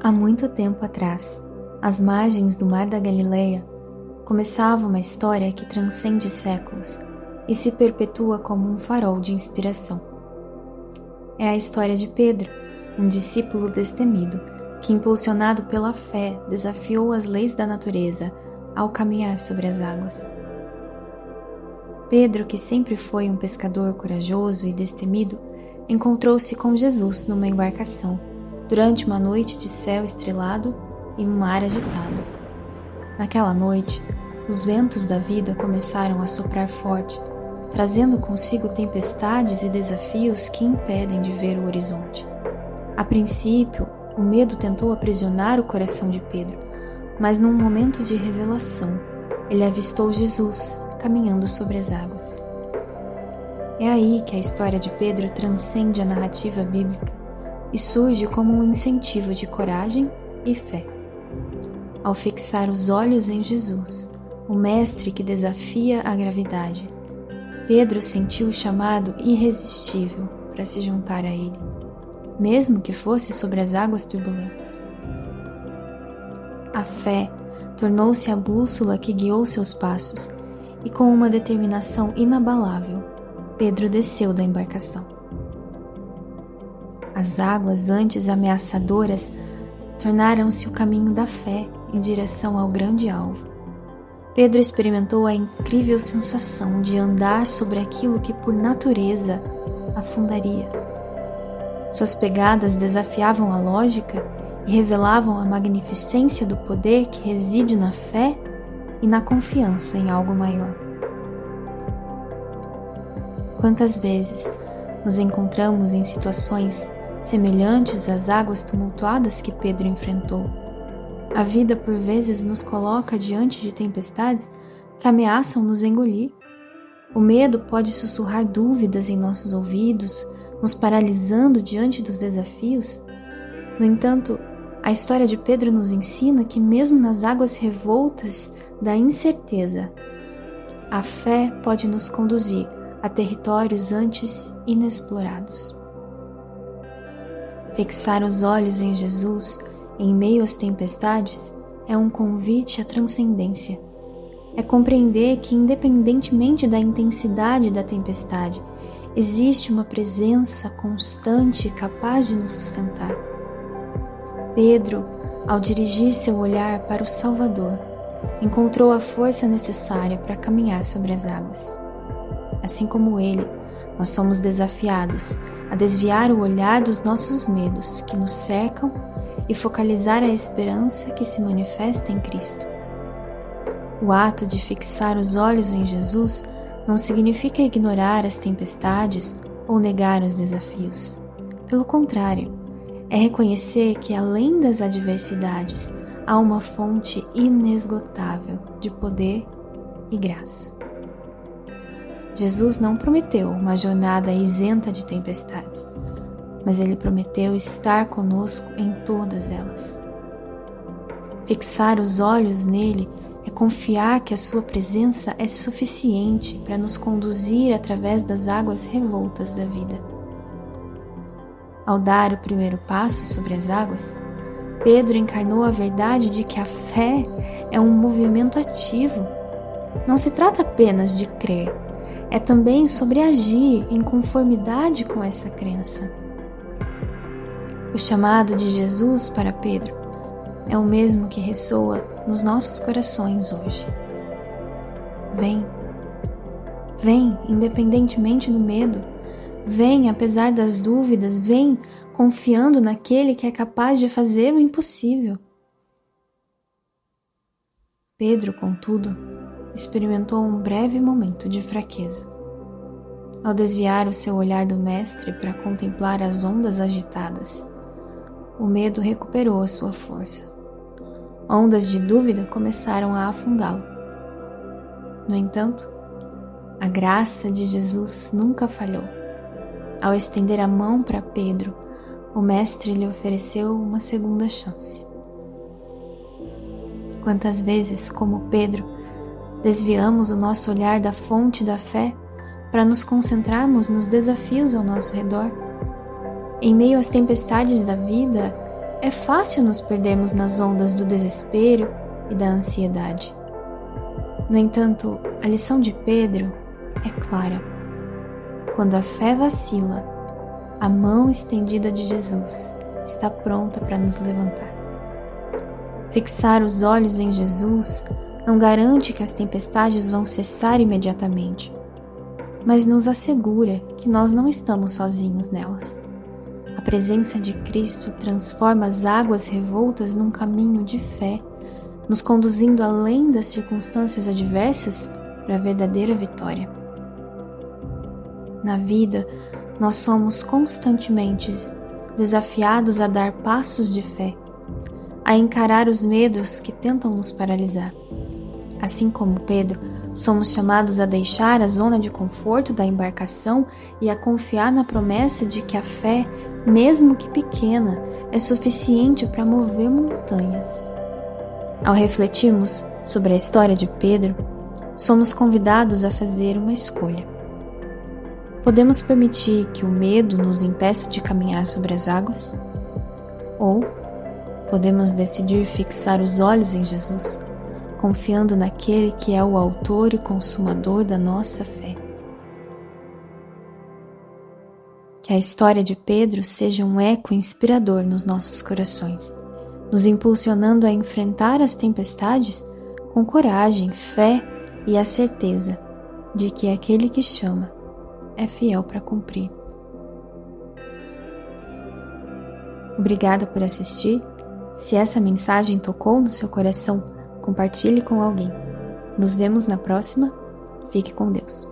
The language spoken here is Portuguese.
Há muito tempo atrás, às margens do Mar da Galileia, começava uma história que transcende séculos e se perpetua como um farol de inspiração. É a história de Pedro, um discípulo destemido que, impulsionado pela fé, desafiou as leis da natureza ao caminhar sobre as águas. Pedro, que sempre foi um pescador corajoso e destemido, encontrou-se com Jesus numa embarcação durante uma noite de céu estrelado e um mar agitado. Naquela noite, os ventos da vida começaram a soprar forte, trazendo consigo tempestades e desafios que impedem de ver o horizonte. A princípio, o medo tentou aprisionar o coração de Pedro, mas num momento de revelação, ele avistou Jesus caminhando sobre as águas. É aí que a história de Pedro transcende a narrativa bíblica e surge como um incentivo de coragem e fé. Ao fixar os olhos em Jesus, o mestre que desafia a gravidade, Pedro sentiu o chamado irresistível para se juntar a ele, mesmo que fosse sobre as águas turbulentas. A fé tornou-se a bússola que guiou seus passos e, com uma determinação inabalável, Pedro desceu da embarcação. As águas antes ameaçadoras tornaram-se o caminho da fé em direção ao grande alvo. Pedro experimentou a incrível sensação de andar sobre aquilo que por natureza afundaria. Suas pegadas desafiavam a lógica e revelavam a magnificência do poder que reside na fé e na confiança em algo maior. Quantas vezes nos encontramos em situações semelhantes às águas tumultuadas que Pedro enfrentou? A vida por vezes nos coloca diante de tempestades que ameaçam nos engolir. O medo pode sussurrar dúvidas em nossos ouvidos, nos paralisando diante dos desafios. No entanto, a história de Pedro nos ensina que mesmo nas águas revoltas da incerteza, a fé pode nos conduzir a territórios antes inexplorados. Fixar os olhos em Jesus em meio às tempestades é um convite à transcendência. É compreender que, independentemente da intensidade da tempestade, existe uma presença constante capaz de nos sustentar. Pedro, ao dirigir seu olhar para o Salvador, encontrou a força necessária para caminhar sobre as águas. Assim como ele, nós somos desafiados a desviar o olhar dos nossos medos que nos cercam e focalizar a esperança que se manifesta em Cristo. O ato de fixar os olhos em Jesus não significa ignorar as tempestades ou negar os desafios. Pelo contrário, é reconhecer que além das adversidades há uma fonte inesgotável de poder e graça. Jesus não prometeu uma jornada isenta de tempestades, mas ele prometeu estar conosco em todas elas. Fixar os olhos nele é confiar que a sua presença é suficiente para nos conduzir através das águas revoltas da vida. Ao dar o primeiro passo sobre as águas, Pedro encarnou a verdade de que a fé é um movimento ativo. Não se trata apenas de crer, é também sobre agir em conformidade com essa crença. O chamado de Jesus para Pedro é o mesmo que ressoa nos nossos corações hoje. Vem, vem independentemente do medo, vem apesar das dúvidas, vem confiando naquele que é capaz de fazer o impossível. Pedro, contudo, experimentou um breve momento de fraqueza. Ao desviar o seu olhar do mestre para contemplar as ondas agitadas, o medo recuperou a sua força. Ondas de dúvida começaram a afundá-lo. No entanto, a graça de Jesus nunca falhou. Ao estender a mão para Pedro, o mestre lhe ofereceu uma segunda chance. Quantas vezes, como Pedro, desviamos o nosso olhar da fonte da fé para nos concentrarmos nos desafios ao nosso redor? Em meio às tempestades da vida, É fácil nos perdermos nas ondas do desespero e da ansiedade. No entanto, a lição de Pedro é clara. Quando a fé vacila, a mão estendida de Jesus está pronta para nos levantar. Fixar os olhos em Jesus não garante que as tempestades vão cessar imediatamente, mas nos assegura que nós não estamos sozinhos nelas. A presença de Cristo transforma as águas revoltas num caminho de fé, nos conduzindo além das circunstâncias adversas para a verdadeira vitória. Na vida, nós somos constantemente desafiados a dar passos de fé, a encarar os medos que tentam nos paralisar. Assim como Pedro, somos chamados a deixar a zona de conforto da embarcação e a confiar na promessa de que a fé, mesmo que pequena, é suficiente para mover montanhas. Ao refletirmos sobre a história de Pedro, somos convidados a fazer uma escolha. Podemos permitir que o medo nos impeça de caminhar sobre as águas? Ou podemos decidir fixar os olhos em Jesus, confiando naquele que é o autor e consumador da nossa fé? Que a história de Pedro seja um eco inspirador nos nossos corações, nos impulsionando a enfrentar as tempestades com coragem, fé e a certeza de que aquele que chama é fiel para cumprir. Obrigada por assistir. Se essa mensagem tocou no seu coração, compartilhe com alguém. Nos vemos na próxima. Fique com Deus.